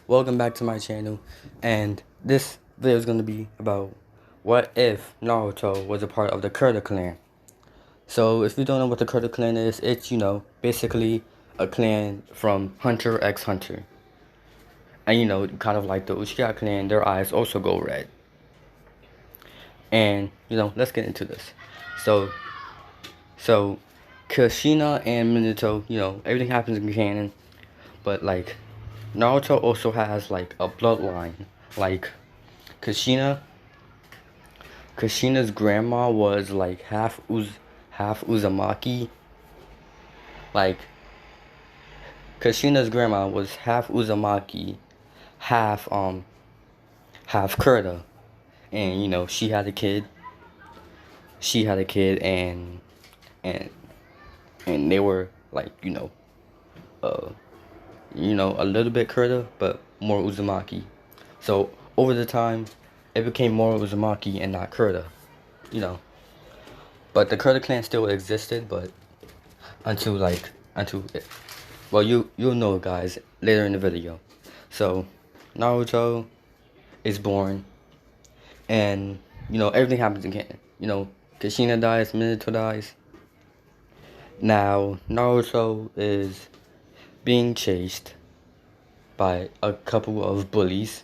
Welcome back to my channel, and this video is going to be about what if Naruto was a part of the Kurta clan. So if you don't know what the Kurta clan is, it's basically a clan from Hunter x Hunter. And kind of like the Uchiha clan, their eyes also go red. And let's get into this. So so Kushina and Minato, everything happens in canon, but like Naruto also has like a bloodline. Like Kushina Kushina's grandma was like half Uzumaki. Like Kushina's grandma was half Uzumaki, half half Kurta. And she had a kid. She had a kid and and they were like, uh a little bit Kurta, but more Uzumaki. So over the time it became more Uzumaki and not Kurta. You know. But the Kurta clan still existed, but until like until it, well you'll know guys later in the video. So Naruto is born, and everything happens in canon. Kushina dies, Minato dies. Now Naruto is being chased by a couple of bullies,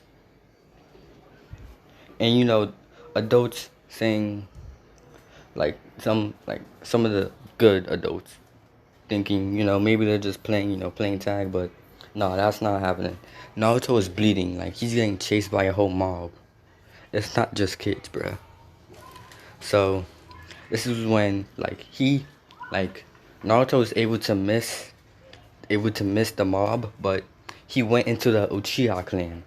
and adults saying some of the good adults thinking, maybe they're just playing, playing tag, but no, that's not happening. Naruto is bleeding, like he's getting chased by a whole mob. It's not just kids, bruh. So this is when like Naruto was able to miss the mob, but he went into the Uchiha clan.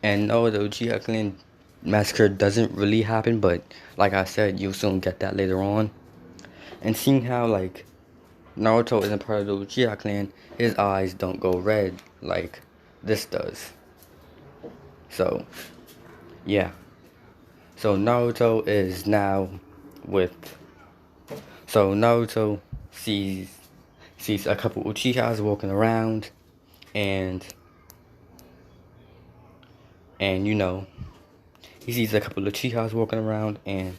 And no, the Uchiha clan massacre doesn't really happen, but like I said, you'll soon get that later on. And seeing how like Naruto isn't part of the Uchiha clan, his eyes don't go red like this does. So, yeah. So Naruto is now with... So Naruto sees a couple Uchihas walking around, and he sees a couple Uchihas walking around, and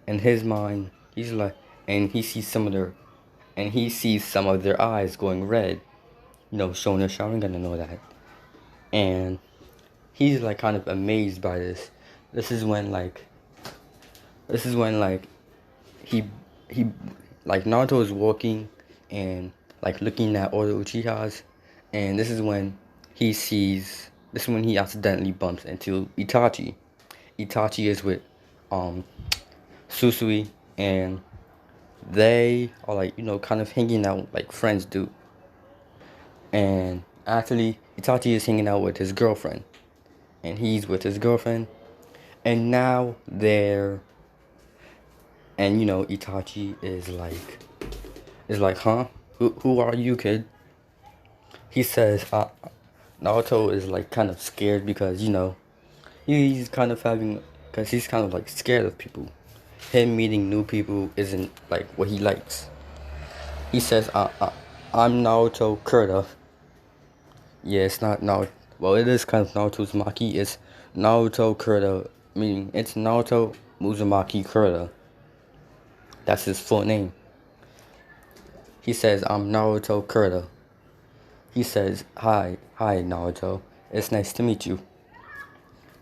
in his mind, he's like, and he sees some of their eyes going red, showing their Sharingan and all that. And he's like kind of amazed by this. This is when he like Naruto is walking and like looking at all the Uchihas, and this is when he accidentally bumps into Itachi. Itachi is with Susui, and they are like kind of hanging out like friends do. And actually Itachi is hanging out with his girlfriend, and he's with his girlfriend, and now they're and Itachi is like, huh? Who are you, kid? He says Naruto is like kind of scared because he's kind of he's kind of like scared of people. Him meeting new people isn't like what he likes. He says I'm Naruto Kurta. Yeah, it's not Naruto. Well, it is kind of Naruto's Maki. It's Naruto Kurta, meaning it's Naruto Uzumaki Kurta. That's his full name. He says, I'm Naruto Kurta. He says, hi Naruto. It's nice to meet you.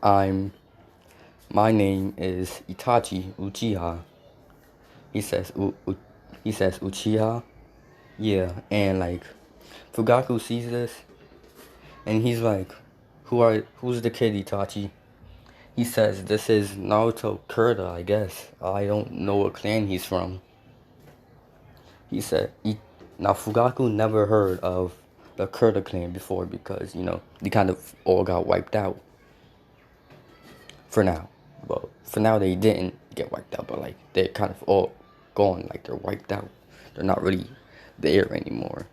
My name is Itachi Uchiha. He says, Uchiha? Yeah, and like, Fugaku sees this, and he's like, who's the kid, Itachi? He says, this is Naruto Kurta, I guess. I don't know what clan he's from. He said, now Fugaku never heard of the Kurta clan before because, they kind of all got wiped out. For now. Well, for now they didn't get wiped out, but like, they're kind of all gone, like they're wiped out. They're not really there anymore.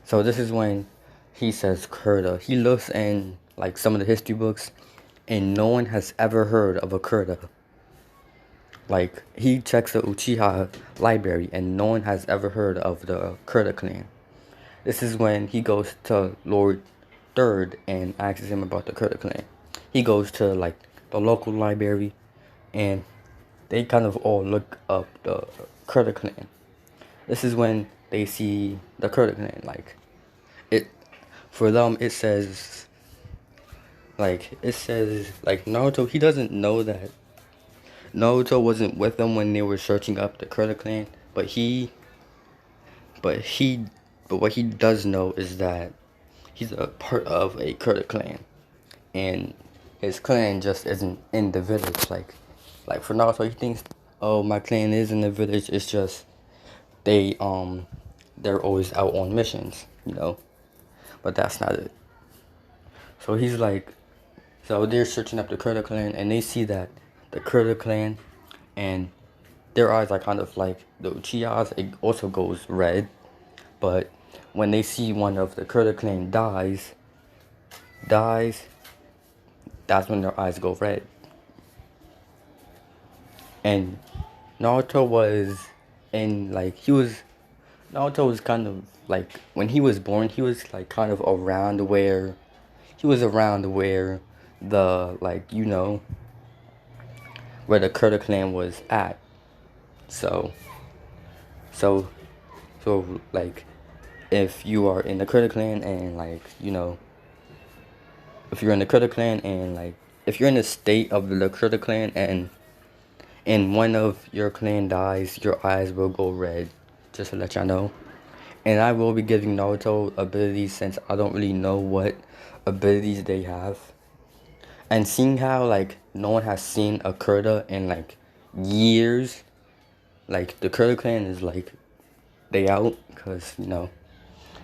So this is when he says Kurta. He looks in like some of the history books, and no one has ever heard of a Kurta. Like, he checks the Uchiha library, and no one has ever heard of the Kurta clan. This is when he goes to Lord III and asks him about the Kurta clan. He goes to like the local library, and they kind of all look up the Kurta clan. This is when they see the Kurta clan. Like it, for them, it says like Naruto. He doesn't know that Naruto wasn't with them when they were searching up the Kurta clan, but but he, but what he does know is that he's a part of a Kurta clan, and his clan just isn't in the village. Like for Naruto, he thinks, oh, my clan is in the village. It's just they they're always out on missions, but that's not it. So he's like, so they're searching up the Kurta clan, and they see that the Kurta clan, and their eyes are kind of like the Uchihas. It also goes red, but when they see one of the Kurta clan dies, that's when their eyes go red. And Naruto was in like Naruto was kind of like when he was born, he was like kind of around where the where the Kurta clan was at. So so like if you are in the Kurta clan and if you're in the Kurta clan and if you're in the state of the Kurta clan and one of your clan dies, your eyes will go red. Just to let y'all know. And I will be giving Naruto abilities since I don't really know what abilities they have. And seeing how no one has seen a Kurta in years, the Kurta clan is they out because no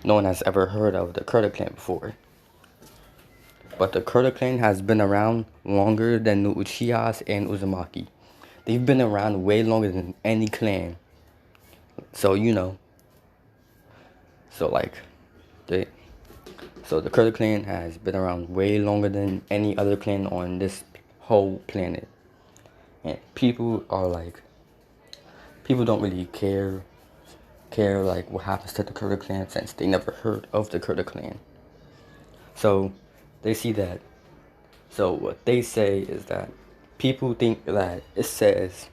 one has ever heard of the Kurta clan before. But the Kurta clan has been around longer than the Uchihas and Uzumaki. They've been around way longer than any clan. So so they so the Kurta clan has been around way longer than any other clan on this whole planet. And people don't really care what happens to the Kurta clan since they never heard of the Kurta clan. So they see that. So what they say is that people think that it says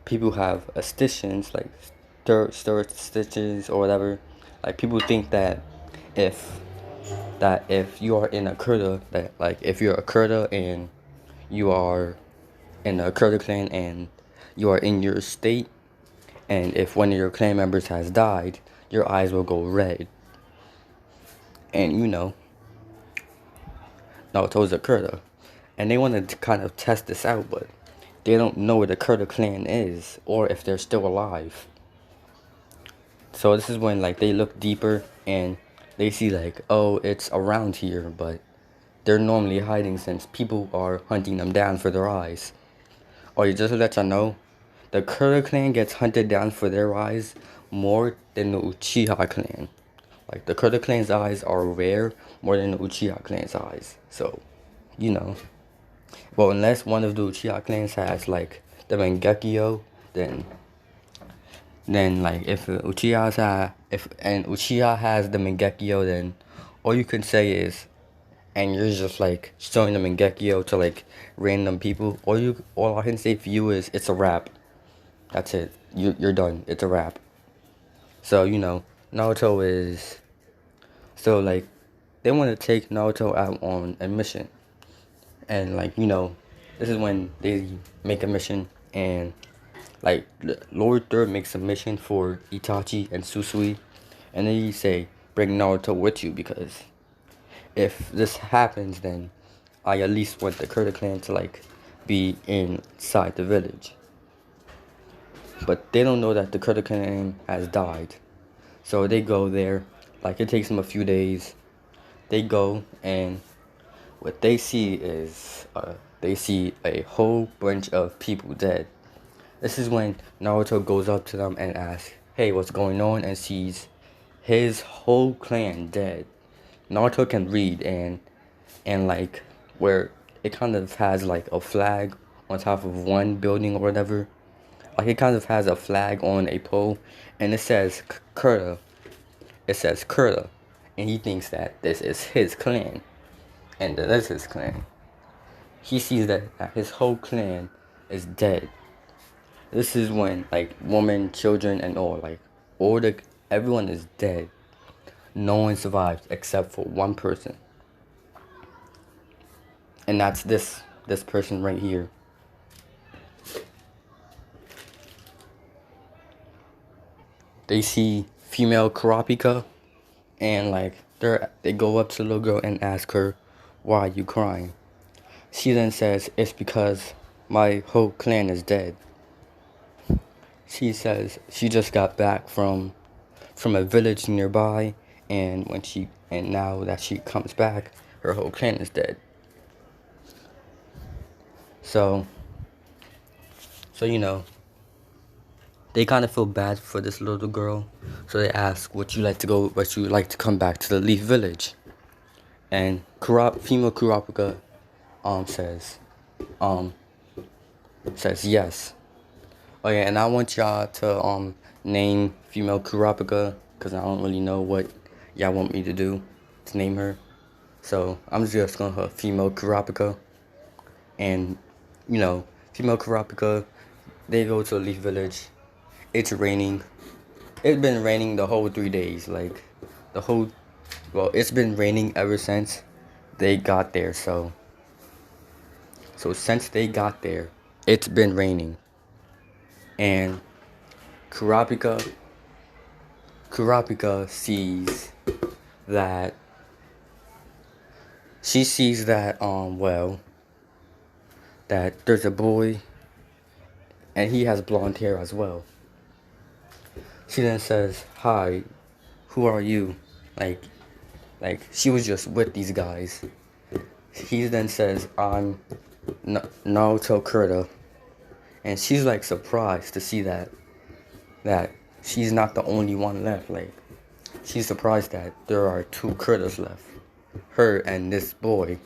people have stitches stir stitches or whatever. People think that if you are in a Kurta, that if you're a Kurta and you are in a Kurta clan and you are in your state, and if one of your clan members has died, your eyes will go red. And Naruto's a Kurta. And they want to kind of test this out, but they don't know where the Kurta clan is or if they're still alive. So this is when they look deeper and they see oh, it's around here, but they're normally hiding since people are hunting them down for their eyes. Or just to let y'all know, the Kurta clan gets hunted down for their eyes more than the Uchiha clan. The Kurta clan's eyes are rare more than the Uchiha clan's eyes. So, Well, unless one of the Uchiha clans has the Mangekyo, then if Uchiha has the Mangekyo, then all you can say is, and you're just showing the Mangekyo to random people. All I can say for you is it's a wrap. That's it. You're done. It's a wrap. So Naruto is they want to take Naruto out on a mission. And this is when they make a mission, and Lord Third makes a mission for Itachi and Susui, and then you say, bring Naruto with you, because if this happens, then I at least want the Kurta clan to be inside the village. But they don't know that the Kurta clan has died. So they go there, it takes them a few days. They go, and what they see is they see a whole bunch of people dead. This is when Naruto goes up to them and asks, hey, what's going on? And sees his whole clan dead. Naruto can read, and where it kind of has a flag on top of one building or whatever. It kind of has a flag on a pole, and it says Kurta. It says Kurta, and he thinks that this is his clan. and that is his clan. He sees that his whole clan is dead. This is when like women, children, and all the everyone is dead. No one survived except for one person, and that's this person right here. They see female Kurapika, and like they go up to the little girl and ask her, "Why are you crying?" She then says, "It's because my whole clan is dead." She says she just got back from a village nearby, and now that she comes back, her whole clan is dead. So they kind of feel bad for this little girl. So they ask, "Would you like to come back to the Leaf Village?" And female Kurapika says yes. Oh yeah, and I want y'all to name female Kurapika, because I don't really know what y'all want me to do to name her. So I'm just gonna call her female Kurapika. And female Kurapika, they go to a Leaf Village. It's raining. It's been raining the whole 3 days. It's been raining ever since they got there. So since they got there, it's been raining. And Kurapika sees that that there's a boy, and he has blonde hair as well. She then says, "Hi, who are you?" Like she was just with these guys. He then says, "I'm Naruto Kurta," and she's like surprised to see that she's not the only one left. Like she's surprised that there are two Kurtas left, her and this boy.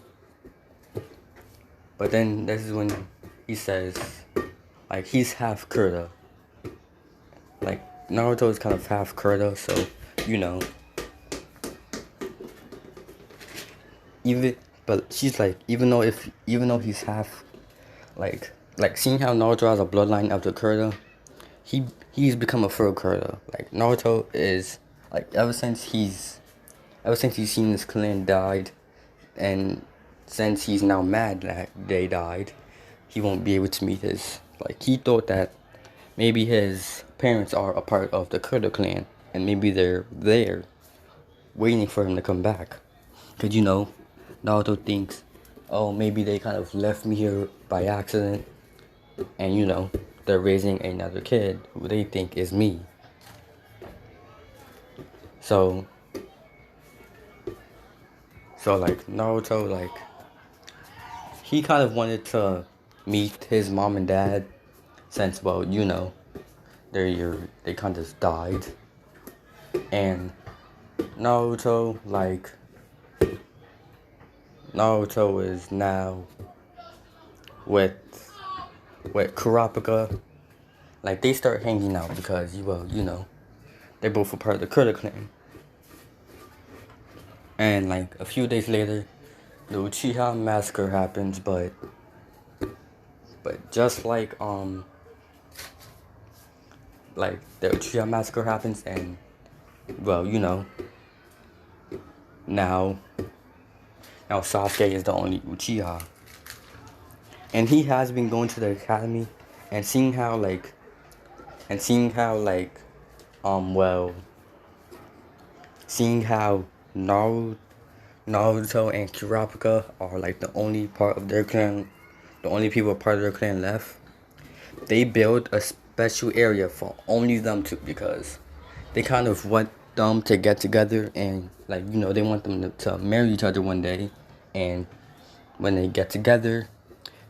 But then this is when he says, like, he's half Kurta. Like Naruto is kind of half Kurta, so she's like, even though he's half, like seeing how Naruto has a bloodline of the Kurta, he's become a full Kurta. Like Naruto is like ever since he's seen his clan died, and since he's now mad that they died, he won't be able to meet his, he thought that maybe his parents are a part of the Kurta clan, and maybe they're there waiting for him to come back. Because Naruto thinks, oh, maybe they kind of left me here by accident, and they're raising another kid who they think is me. So Naruto, he kind of wanted to meet his mom and dad, since they kind of died, and Naruto is now with Kurapika. Like they start hanging out because they're both a part of the Kurta clan. And a few days later, the Uchiha massacre happens, but just like the Uchiha massacre happens, and now Sasuke is the only Uchiha, and he has been going to the academy and seeing how Naruto and Kurapika are the only part of their clan, the only people part of their clan left. They build a special area for only them two, because they kind of want them to get together, and they want them to marry each other one day, and when they get together,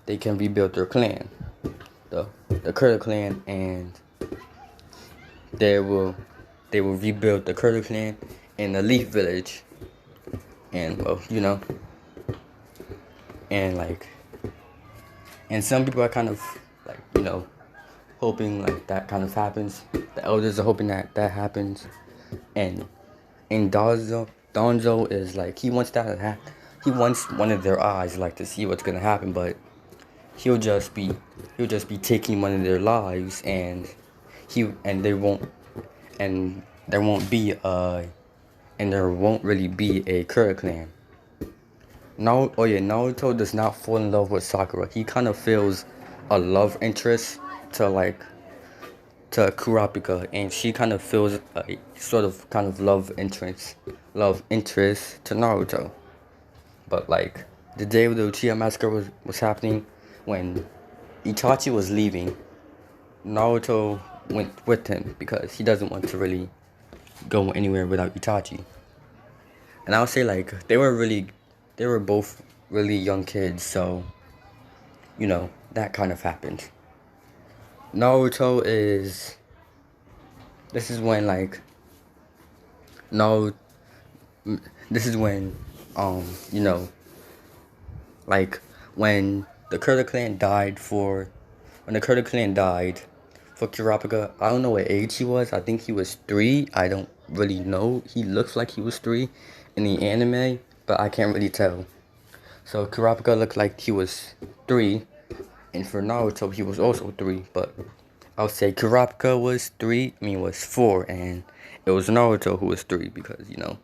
they can rebuild their clan, the Kurta clan, and they will rebuild the Kurta clan in the Leaf Village. And and some people are kind of hoping that kind of happens. The elders are hoping that happens, and Donzo is he wants that he wants one of their eyes, like, to see what's gonna happen, but he'll just be he'll just be taking one of their lives, and there won't and there won't be and there won't really be a Kurta clan. Naruto does not fall in love with Sakura. He kind of feels a love interest to Kurapika, and she kind of feels a sort of kind of love interest to Naruto. But like the day the Uchiha massacre was happening, when Itachi was leaving, Naruto went with him because he doesn't want to really go anywhere without Itachi. And I would say like they were both really young kids, so that kind of happened. Naruto is this is when like no this is when like when the Kurta clan died for Kurapika. I don't know what age he was. I think he was 3. I don't really know. He looks like he was 3 in the anime, but I can't really tell. So Kurapika looked like he was 3, and for Naruto he was also 3, but I would say Kurapika was 4, and it was Naruto who was 3 because, I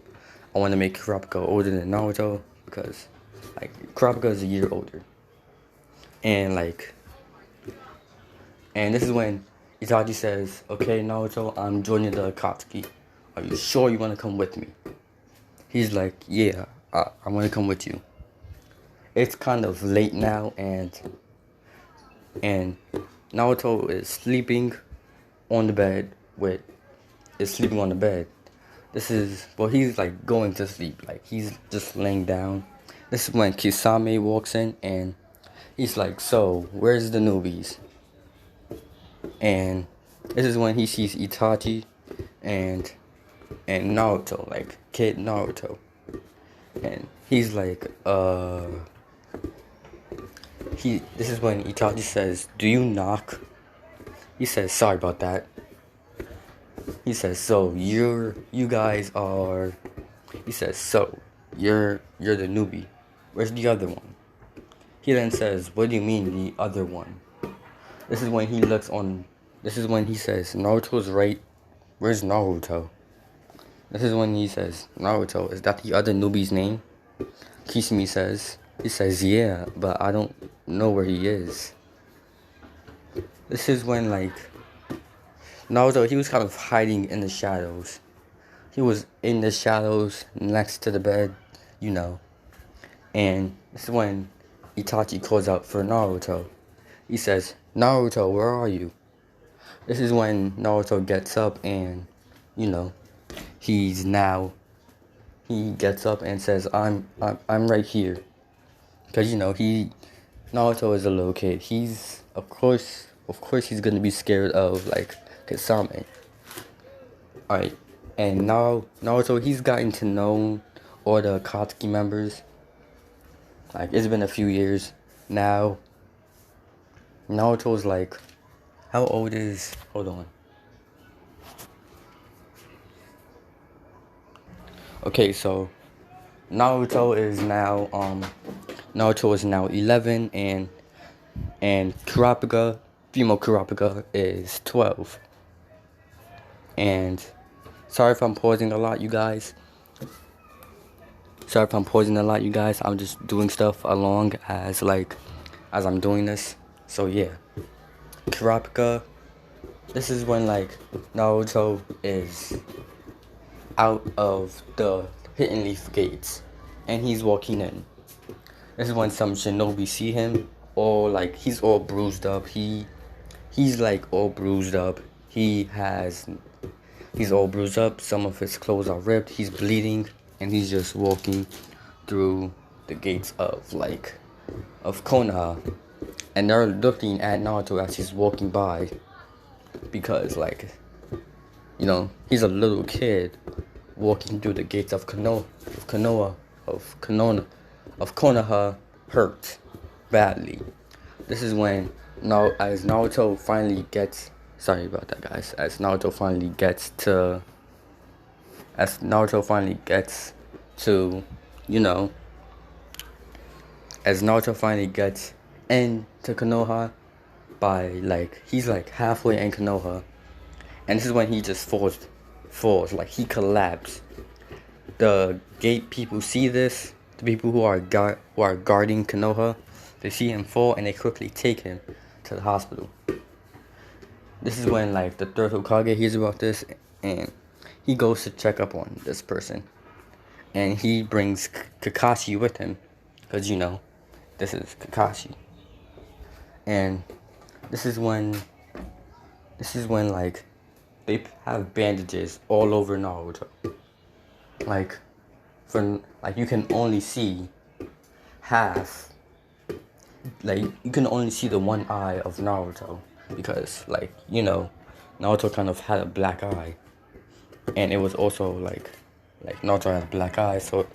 want to make Kurapika older than Naruto because, like, Kurapika is a year older. And, and this is when Itachi says, "Okay, Naruto, I'm joining the Akatsuki. Are you sure you want to come with me?" He's like, "Yeah, I want to come with you." It's kind of late now, and Naruto is sleeping on the bed he's like going to sleep, like he's just laying down. This is when Kisame walks in, and he's like, "So, where's the newbies?" And this is when he sees Itachi and Naruto, like kid Naruto. And he's like, this is when Itachi says, "Do you knock?" He says, "Sorry about that." He says, "So you guys are," he says, "So you're the newbie. Where's the other one?" He then says, "What do you mean the other one?" This is when he says, "Naruto's right. Where's Naruto?" This is when he says, "Naruto, is that the other newbie's name?" Kisame says, "Yeah, but I don't know where he is." This is when, like, Naruto, he was kind of hiding in the shadows. He was in the shadows next to the bed, And this is when Itachi calls out for Naruto. He says, "Naruto, where are you?" This is when Naruto gets up and, he gets up and says, I'm right here. Because, Naruto is a little kid. He's, of course, he's going to be scared of, like, Kisame. Alright, and now Naruto, he's gotten to know all the Akatsuki members. Like, it's been a few years now. Naruto's like, how old is, hold on. Okay, so Naruto is now 11, and female Kurapika is 12. And sorry if I'm pausing a lot, you guys. I'm just doing stuff along as I'm doing this. So yeah, Kurapika. This is when Naruto is out of the Hidden Leaf gates, and he's walking in. This is when some shinobi see him, he's all bruised up. He's all bruised up. He's all bruised up. Some of his clothes are ripped. He's bleeding, and he's just walking through the gates of Konoha, and they're looking at Naruto as he's walking by, because he's a little kid walking through the gates of Konoha hurt badly. This is when as Naruto finally gets to as Naruto finally gets into Konoha, by like he's like halfway in Konoha, and this is when he just falls like he collapsed. The gate people see this. The people who are guarding Konoha, they see him fall and they quickly take him to the hospital. This is when like the third Hokage hears about this, and he goes to check up on this person, and he brings Kakashi with him, because this is Kakashi, and this is when like they have bandages all over Naruto, like you can only see half, like you can only see the one eye of Naruto, because Naruto kind of had a black eye, and it was also like Naruto had a black eye, so,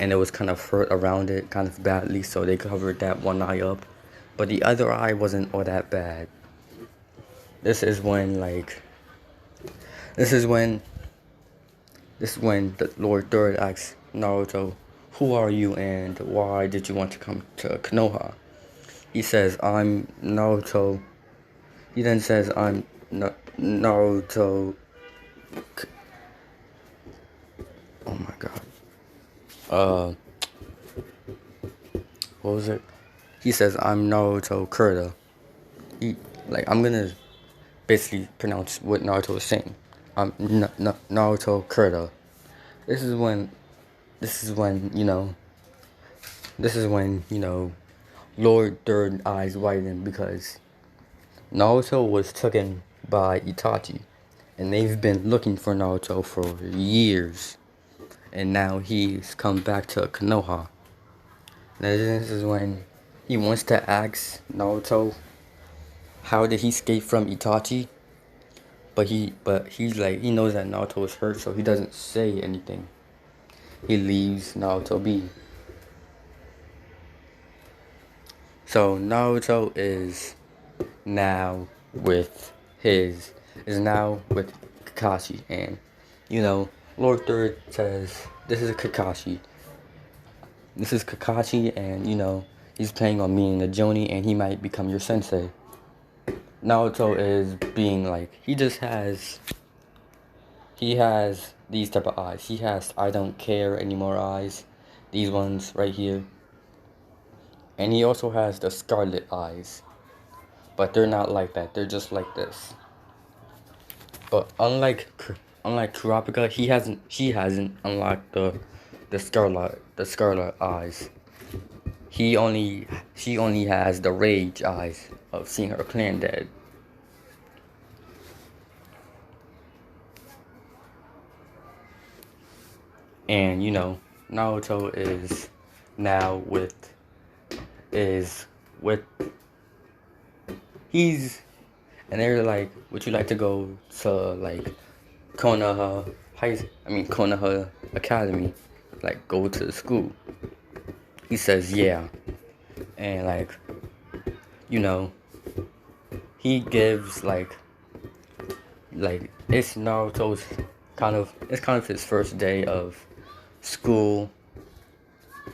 and it was kind of hurt around it kind of badly, so they covered that one eye up, but the other eye wasn't all that bad. This is when the Lord Third asks Naruto, "Who are you and why did you want to come to Konoha?" He says, "I'm Naruto." He then says, "I'm Naruto." Oh my god. What was it? He says, "I'm Naruto Kurta." I'm gonna basically pronounce what Naruto was saying. I'm Naruto Kurta. This is when Lord Third Eyes widen, because Naruto was taken by Itachi, and they've been looking for Naruto for years, and now he's come back to Konoha. And this is when he wants to ask Naruto, how did he escape from Itachi? But he knows that Naruto is hurt, so he doesn't say anything. He leaves Naruto be. So Naruto is now with Kakashi, and Lord Third says, "This is Kakashi. This is Kakashi, and he's planning on meeting the Jonin, and he might become your sensei." Naruto is being he has these type of eyes. He has "I don't care anymore" eyes, these ones right here. And he also has the scarlet eyes, but they're not like that. They're just like this. But unlike Kurapika, she hasn't unlocked the scarlet eyes. She only has the rage eyes of seeing her clan dead. And Naruto is now and they're like, "Would you like to go to Konoha Konoha Academy, go to the school?" He says, "Yeah." And he gives it's Naruto's kind of his first day of school.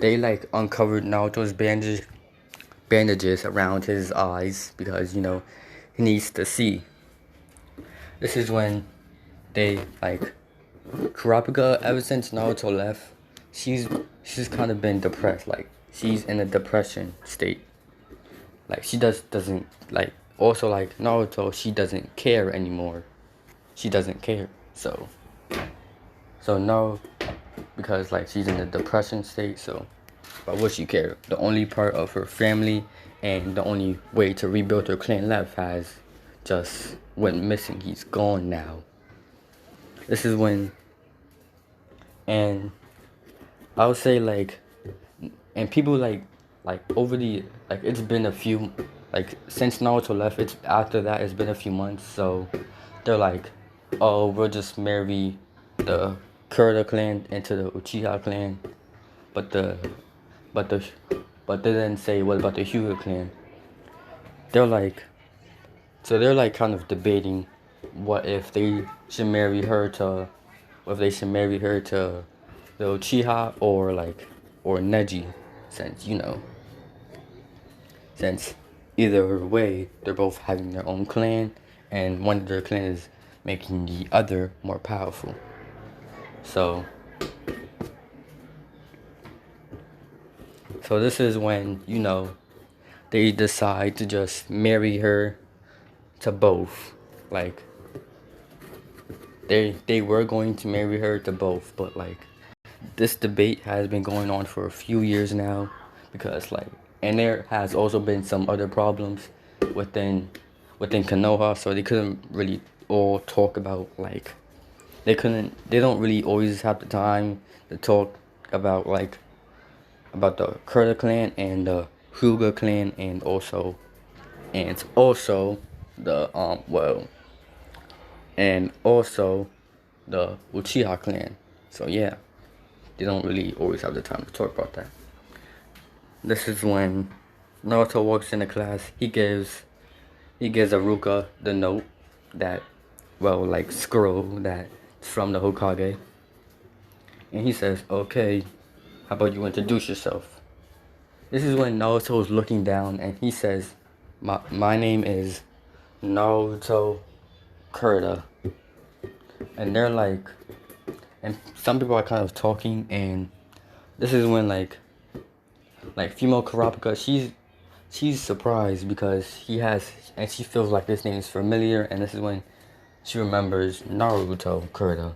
They uncovered Naruto's bandages around his eyes, because he needs to see. This is when they Kurapika, ever since Naruto left, she's kind of been depressed. She's in a depression state. She doesn't also Naruto, she doesn't care anymore. She doesn't care. So no, because she's in a depression state, so why would she care? The only part of her family and the only way to rebuild her clan left has just went missing. He's gone now. This is when, and I would say and people over the it's been a few since Naruto left. It's after that it's been a few months, so they're like, "Oh, we'll just marry the Kurta clan into the Uchiha clan," but they didn't say what about the Hyuga clan. They're kind of debating what if they should marry her to the Uchiha or Neji, since since either way they're both having their own clan, and one of their clans is making the other more powerful. So this is when, they decide to just marry her to both. Like, they were going to marry her to both, but like, this debate has been going on for a few years now, because like, and there has also been some other problems within Konoha, so they couldn't really all talk about, like, they don't really always have the time to talk about, like, about the Kurta clan and the Hyuga clan, and also the and also the Uchiha clan. So yeah, they don't really always have the time to talk about that. This is when Naruto walks into class. He gives Aruka the note that, like, scroll that's from the Hokage, and he says, "Okay, how about you introduce yourself?" This is when Naruto is looking down, and he says, "My name is Naruto Kurta." And they're like, and some people are kind of talking, and this is when like female Kurapika, she's surprised because and she feels like this name is familiar, and this is when she remembers Naruto Kurta,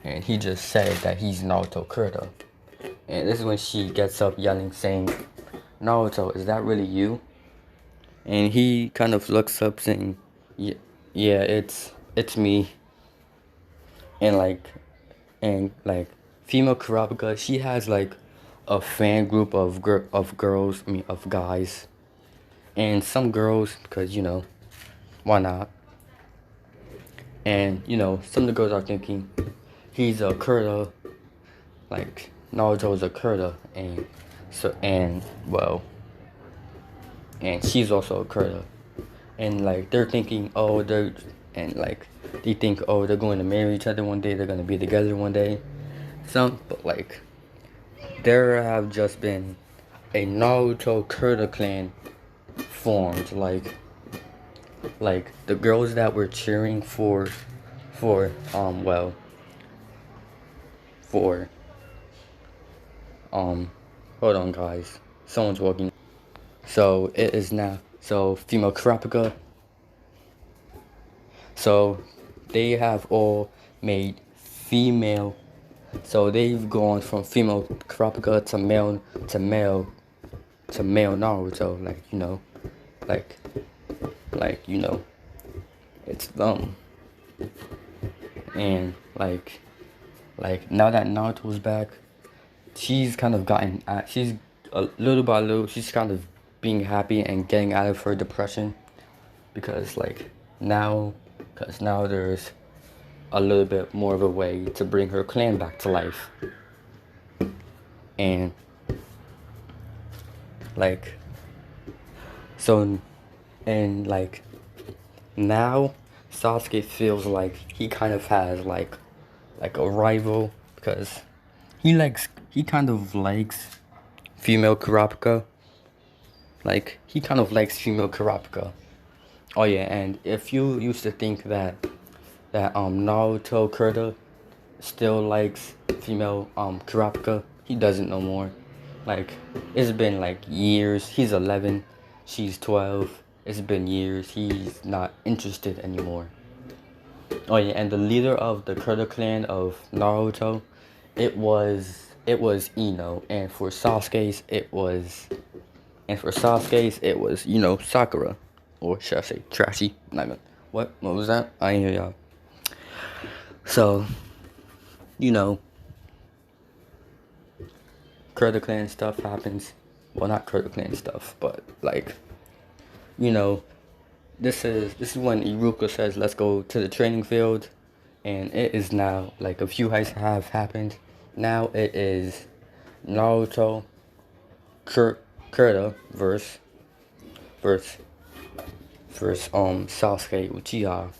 and he just said that he's Naruto Kurta, and this is when she gets up yelling, saying, "Naruto, is that really you?" And he kind of looks up, saying, "Yeah, it's me." And like female Kurapika, she has like a fan group of girls, of guys, and some girls, because why not? And some of the girls are thinking he's a Kurta, like Naruto's a Kurta, and and she's also a Kurta, and like they're thinking, they think, oh, they're going to marry each other one day, they're going to be together one day. But like, there have just been a Naruto Kurta clan formed. Like the girls that were cheering for hold on, guys, someone's walking. So it is now, so female Kurapika, so they have all made female, so they've gone from female Kurapika to male Naruto, it's them. And like now that Naruto's back, she's kind of she's a little by little, she's kind of being happy and getting out of her depression, because now there's a little bit more of a way to bring her clan back to life. And now Sasuke feels like he kind of has like a rival, because he kind of likes female Kurapika. Like, he kind of likes female Kurapika. Oh yeah, and if you used to think that Naruto Kurta still likes female Kurapika, he doesn't no more. Like, it's been like years. He's 11, she's 12. It's been years. He's not interested anymore. Oh yeah, and the leader of the Kurta clan of Naruto, it was Ino, and for Sasuke's it was Sakura, or should I say Trashy? Not gonna, what was that? I didn't hear y'all. So, Kurta clan stuff happens. Well, not Kurta clan stuff, but this is when Iruka says, "Let's go to the training field," and it is now like a few heists have happened. Now it is Naruto, Kurta versus Sasuke Uchiha.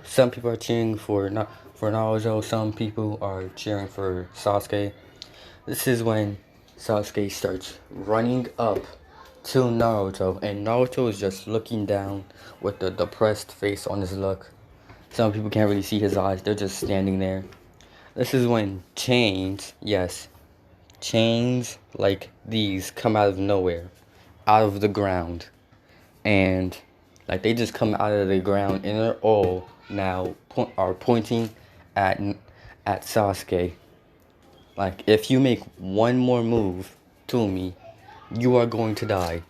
Some people are cheering for Naruto. Some people are cheering for Sasuke. This is when Sasuke starts running up to Naruto, and Naruto is just looking down with the depressed face on his look. Some people can't really see his eyes, they're just standing there. This is when chains, yes, chains like these come out of nowhere, out of the ground. And like they just come out of the ground and they're all now are pointing at Sasuke. Like, if you make one more move to me, you are going to die.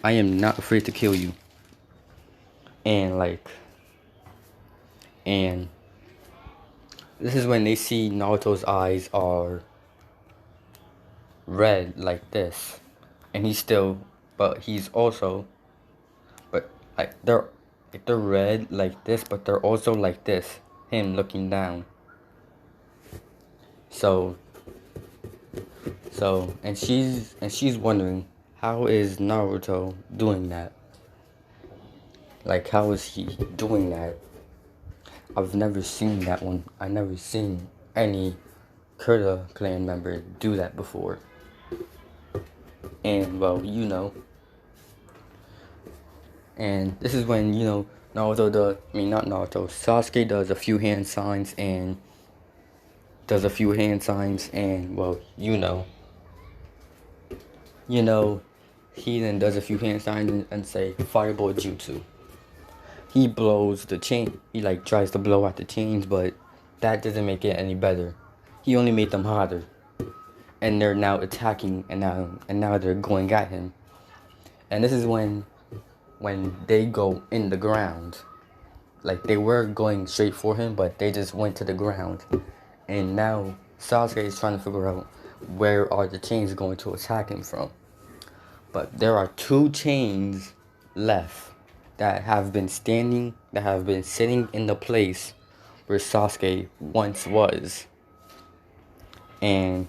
I am not afraid to kill you. And and this is when they see Naruto's eyes are red like this. And he's still, but he's also, but they're red like this, but they're also like this. Him looking down. So, and she's wondering, how is Naruto doing that? Like, how is he doing that? I've never seen that one. I never seen any Kurta clan member do that before. And, well, and this is when, Naruto does, not Naruto, Sasuke does a few hand signs and, well, he then does a few hand signs and say, Fireball Jutsu. He blows the chain. He tries to blow out the chains, but that doesn't make it any better. He only made them hotter. And they're now attacking, and now they're going at him. And this is when they go in the ground. Like, they were going straight for him, but they just went to the ground. And now Sasuke is trying to figure out where are the chains going to attack him from. But there are 2 chains left that have been sitting in the place where Sasuke once was. And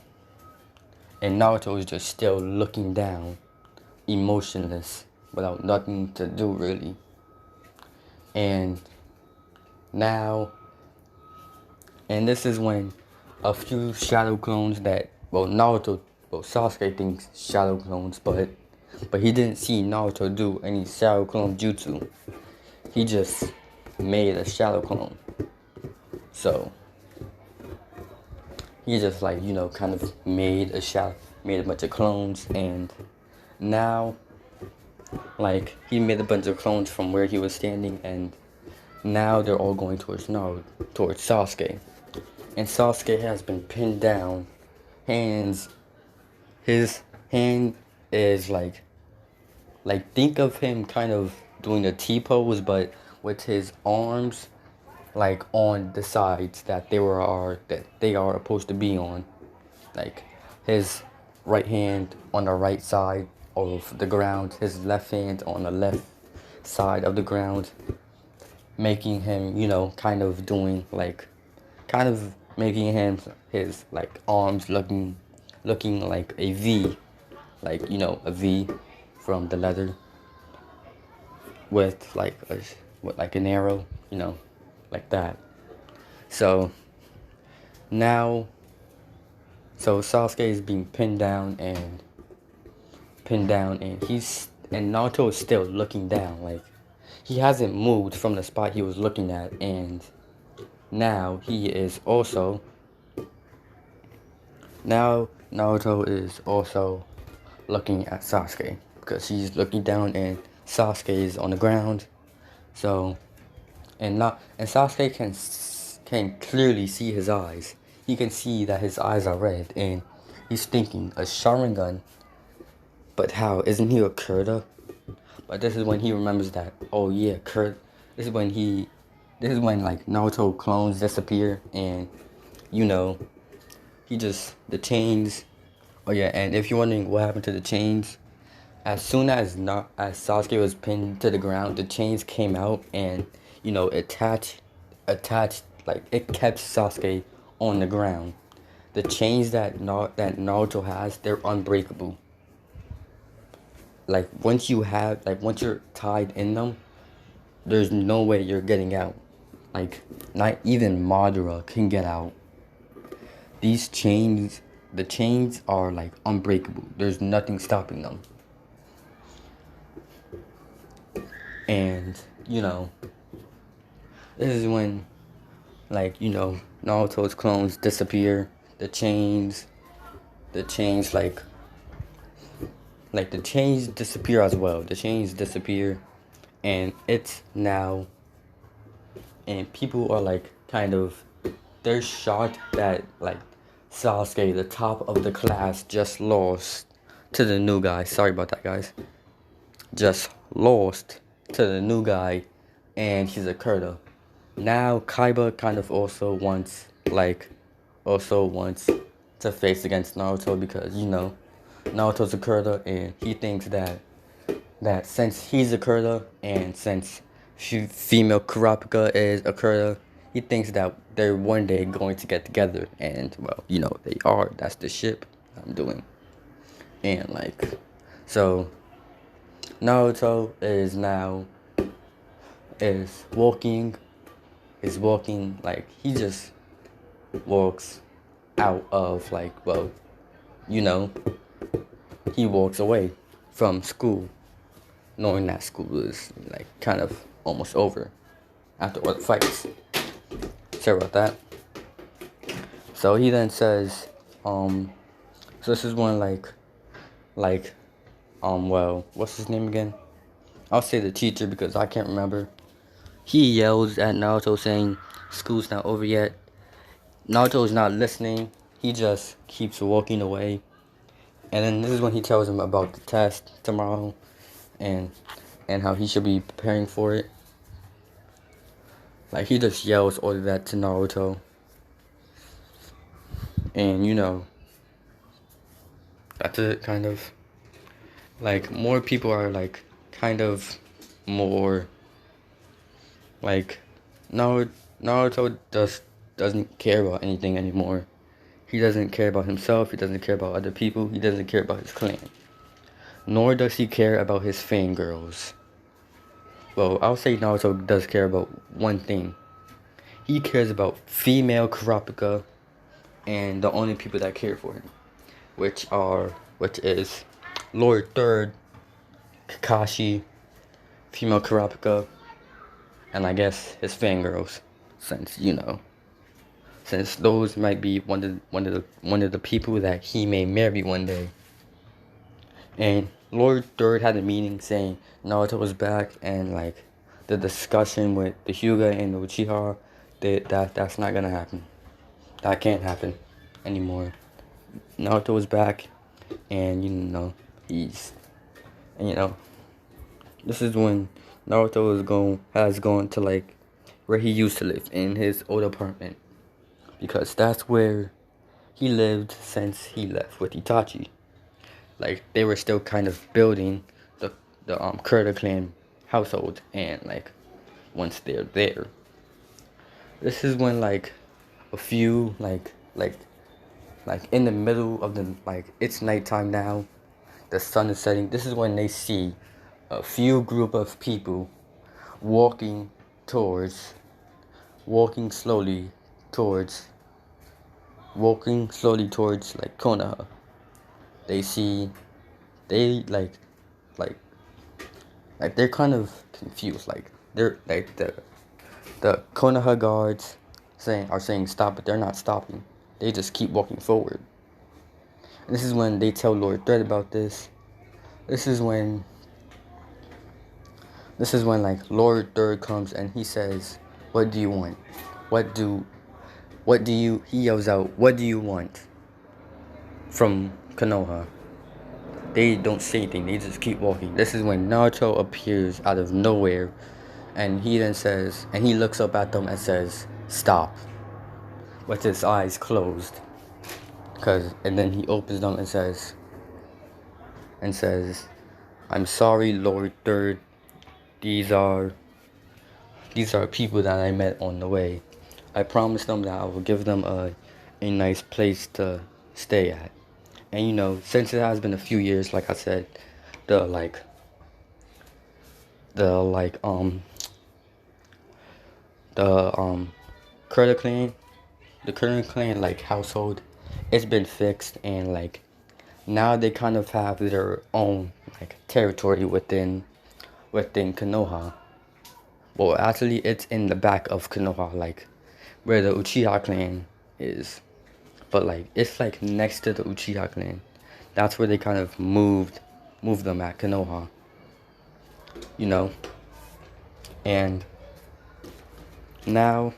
Naruto is just still looking down, emotionless, without nothing to do really. And this is when a few shadow clones that, Sasuke thinks shadow clones, but he didn't see Naruto do any shadow clone jutsu. He just made a shadow clone. So he just kind of made a bunch of clones, and now he made a bunch of clones from where he was standing, and now they're all going towards Sasuke. And Sasuke has been pinned down. His hand is think of him kind of doing a T-pose, but with his arms on the sides that they are supposed to be on. Like, his right hand on the right side of the ground, his left hand on the left side of the ground, making him, kind of doing making him his arms looking like a V, a V from the leather with an arrow, like that. So now, Sasuke is being pinned down, and Naruto is still looking down. He hasn't moved from the spot he was looking at, and now Naruto is also looking at Sasuke, because he's looking down and Sasuke is on the ground. So, and Sasuke can clearly see his eyes. He can see that his eyes are red, and he's thinking, a Sharingan? But how? Isn't he a Kurta? But this is when he remembers that, oh yeah, Kurta. This is when Naruto clones disappear, and the chains. Oh yeah, and if you're wondering what happened to the chains, as soon as Sasuke was pinned to the ground, the chains came out and attached. It kept Sasuke on the ground. The chains that Naruto has, they're unbreakable. Once you're tied in them, there's no way you're getting out. Not even Madara can get out. These chains, the chains are unbreakable. There's nothing stopping them. And this is when, Naruto's clones disappear. The chains, the chains, the chains disappear as well. The chains disappear, and it's now, and people are they're shocked that Sasuke, the top of the class, just lost to the new guy. Sorry about that, guys. Just lost to the new guy, and he's a Kurta. Now Kaiba kind of also wants to face against Naruto because Naruto's a Kurta, and he thinks that since he's a Kurta and since female Kurapika is a Kurta, he thinks that they're one day going to get together, and well, they are. That's the ship I'm doing, and so Naruto is walking he just walks out of he walks away from school, knowing that school is kind of almost over after all the fights. Sorry about that. So he then says, so this is one well, what's his name again? I'll say the teacher because I can't remember. He yells at Naruto saying, "School's not over yet." Naruto's not listening. He just keeps walking away. And then this is when he tells him about the test tomorrow and how he should be preparing for it. He just yells all of that to Naruto. And that's it, kind of. More people are kind of more Naruto just doesn't care about anything anymore. He doesn't care about himself, he doesn't care about other people, he doesn't care about his clan. Nor does he care about his fangirls. Well, I'll say Naruto does care about one thing. He cares about female Kurapika and the only people that care for him, which is Lord Third, Kakashi, female Kurapika, and I guess his fangirls, since those might be one of the people that he may marry one day. And Lord Third had a meeting saying Naruto was back, and the discussion with the Hyuga and the Uchiha, that's not gonna happen. That can't happen anymore. Naruto was back, and this is when Naruto has gone to where he used to live, in his old apartment, because that's where he lived since he left with Itachi. They were still kind of building the Kurta clan household, and once they're there, this is when a few in the middle of the it's nighttime now, the sun is setting. This is when they see a few group of people walking slowly towards Konoha. They're kind of confused. They're the Konoha guards are saying stop, but they're not stopping. They just keep walking forward. And this is when they tell Lord Thread about this. This is when Lord Third comes and he says, "What do you want? He yells out, "What do you want from Konoha?" They don't say anything, they just keep walking. This is when Naruto appears out of nowhere, and he looks up at them and says, "Stop," with his eyes closed. And then he opens them and says, "I'm sorry, Lord Third. These are people that I met on the way. I promised them that I will give them a nice place to stay at." And since it has been a few years, like I said, the Kurta clan, household, it's been fixed, and now they kind of have their own territory within within Konoha. Well, actually, it's in the back of Konoha, like where the Uchiha clan is. But like it's like next to the Uchiha clan. That's where they kind of moved them at Konoha. You know, and now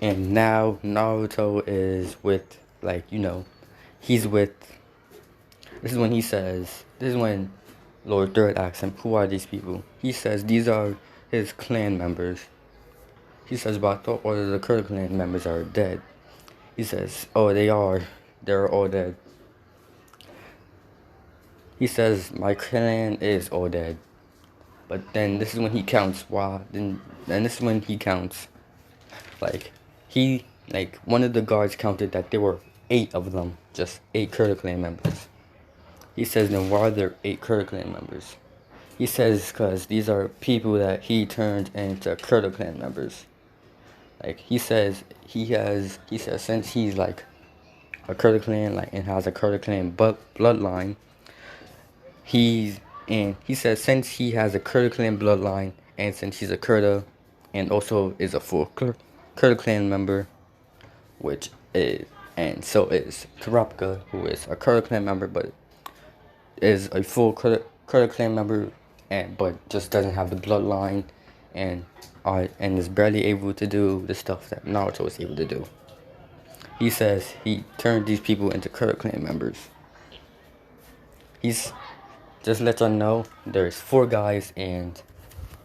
now Naruto is with, like, he's with. This is when he says. This is when Lord Third asks him, "Who are these people?" He says these are his clan members. He says, "But I thought all of the Kurta clan members are dead." He says, "Oh, they are. They're all dead." He says, "My clan is all dead." But then this is when he counts. Wow. Then this is when he counts. Like one of the guards counted that there were 8 of them, just 8 Kurta clan members. He says, "Then why are there 8 Kurta clan members?" He says, "Because these are people that he turned into Kurta clan members." Like he says since he's like a Kurta clan, like, and has a Kurta clan bloodline, he says since he has a Kurta clan bloodline, and since he's a Kurta, and also is a full Kurta clan member, which is, and so is Kurapika, who is a Kurta clan member, but is a full Kurta clan member, but just doesn't have the bloodline, and is barely able to do the stuff that Naruto is able to do. He says he turned these people into Kurta clan members. He's just let y'all know there's 4 guys and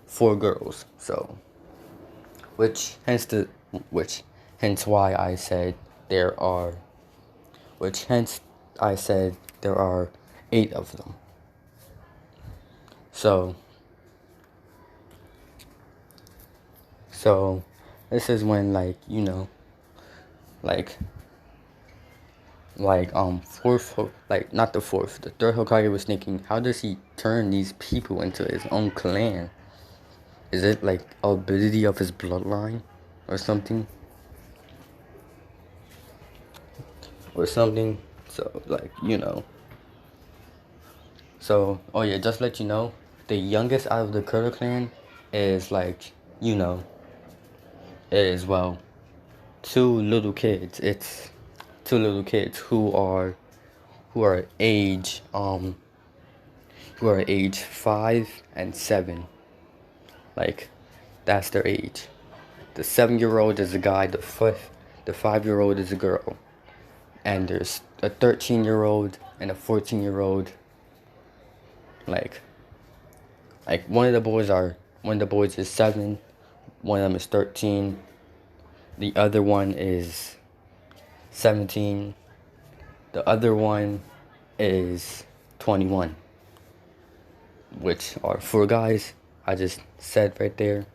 4 girls. So, hence why I said there are 8 of them. So this is when, like, not the fourth, the third Hokage was thinking, how does he turn these people into his own clan? Is it like ability of his bloodline or something? So, like, So, oh yeah, just let you know, the youngest out of the Kurta clan is, like, is, well, 2 little kids. It's 2 little kids who are age 5 and 7. Like, that's their age. The 7-year-old is a guy, the 5-year-old is a girl. And there's a 13-year-old and a 14-year-old. Like one of the boys is 7, one of them is 13, the other one is 17, the other one is 21, which are 4 guys I just said right there,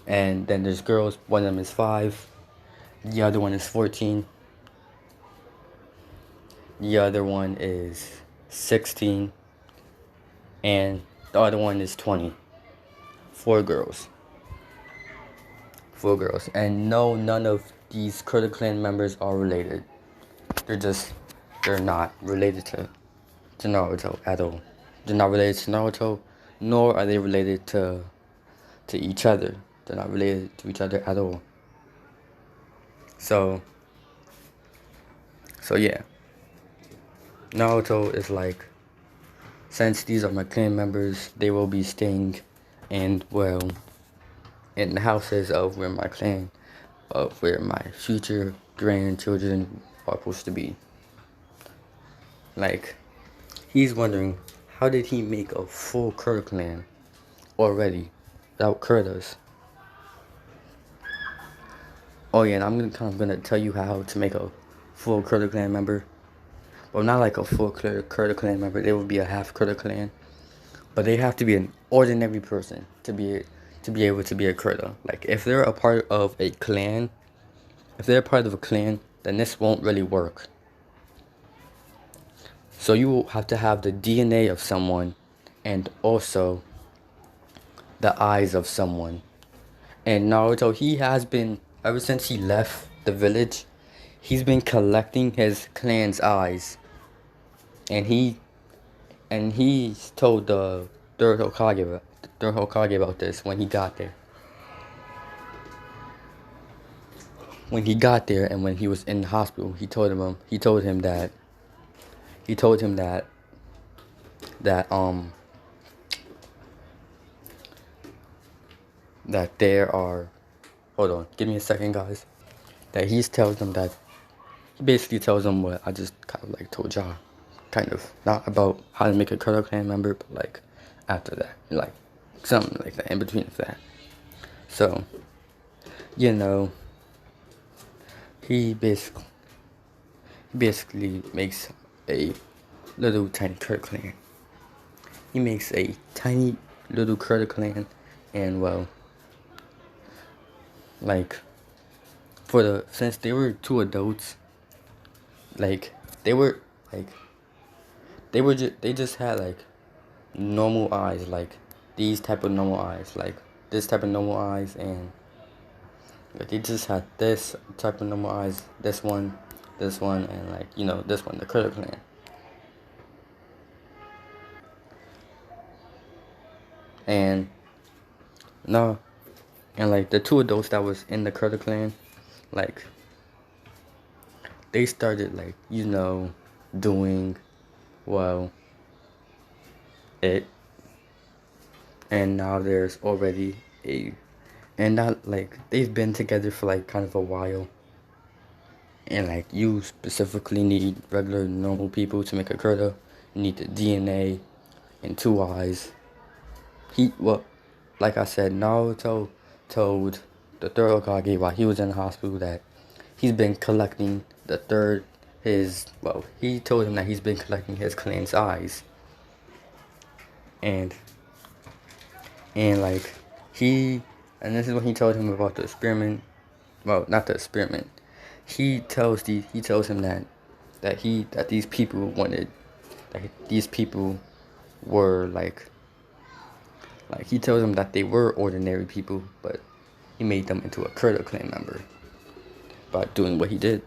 and then there's girls, one of them is 5, the other one is 14, the other one is 16, and the other one is 20. 4 girls. And no, none of these Kurta clan members are related. They're not related to Naruto at all. They're not related to Naruto, nor are they related to each other. They're not related to each other at all. So yeah. Naruto is like, since these are my clan members, they will be staying in the houses of where my future grandchildren are supposed to be. Like, he's wondering, how did he make a full Kurta clan already without Kurtas? Oh yeah, and I'm gonna tell you how to make a full Kurta clan member. Well, not like a full Kurta clan member. They would be a half Kurta clan, but they have to be an ordinary person to be able to be a Kurta. Like, if they're a part of a clan, then this won't really work. So you will have to have the DNA of someone, and also the eyes of someone. And Naruto, he has been, ever since he left the village, he's been collecting his clan's eyes. And And he told the third Hokage about this when he got there. When he got there and when he was in the hospital, he told him that he told him that that there are, hold on, give me a second, guys. That he tells them that he basically tells them what I just kind of like told y'all, kind of not about how to make a Kurta clan member, but like after that, like something like that in between of that. So, you know, he basically makes a little tiny Kurta clan. He makes a tiny little Kurta clan, and well, like since they were two adults, like they were like they just had like normal eyes, like these type of normal eyes, like this type of normal eyes, and like they just had this type of normal eyes, this one, and like this one, the Kurta clan. And no, and like the two adults that was in the Kurta clan, like they started like doing well it, and now there's already and not like they've been together for like kind of a while, and like you specifically need regular normal people to make a Kurta. You need the DNA and two eyes. Like I said, Naruto told the third Hokage while he was in the hospital that he's been collecting he told him that he's been collecting his clan's eyes. And like and this is when he told him about the experiment. Well, not the experiment. He tells him that these people were like he tells them that they were ordinary people, but he made them into a Kurta clan member by doing what he did.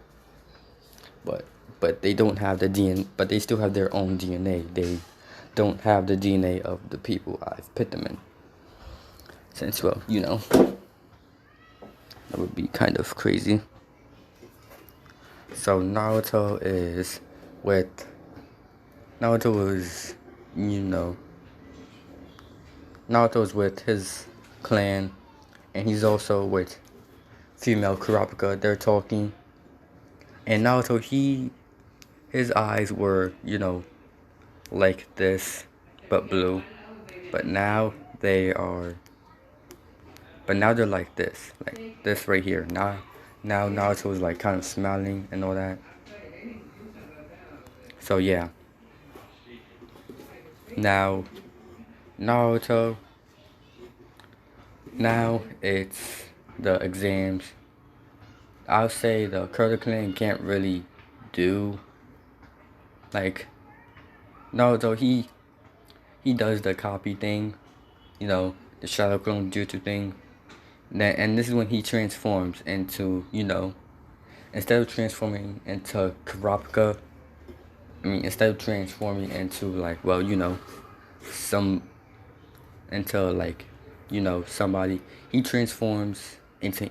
But they don't have the DNA, but they still have their own DNA. They don't have the DNA of the people I've put them in. Since, well, that would be kind of crazy. So Naruto is with his clan, and he's also with female Kurapika. They're talking, and Naruto, his eyes were, like this, but blue, but now they're like this right here. Now Naruto is like kind of smiling and all that. So yeah. Now Naruto. Now it's the exams. I'll say the Kurta clan can't really do like Naruto. He does the copy thing, the shadow clone jutsu thing. And this is when he transforms into, instead of transforming into Kurapika, instead of transforming into like, somebody, he transforms into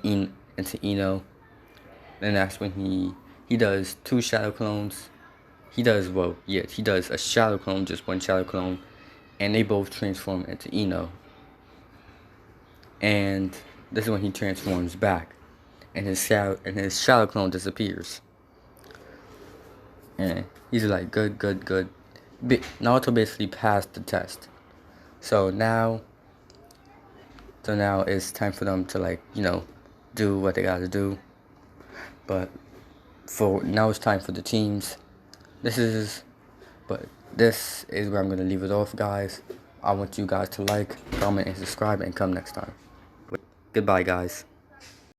Ino. Then that's when he does two shadow clones. He does a shadow clone, just one shadow clone, and they both transform into Ino. And this is when he transforms back, and his shadow clone disappears. And he's like, good. Naruto basically passed the test. So now it's time for them to do what they gotta do. But now it's time for the teams. This is where I'm gonna leave it off, guys. I want you guys to like, comment, and subscribe, and come next time. Goodbye, guys.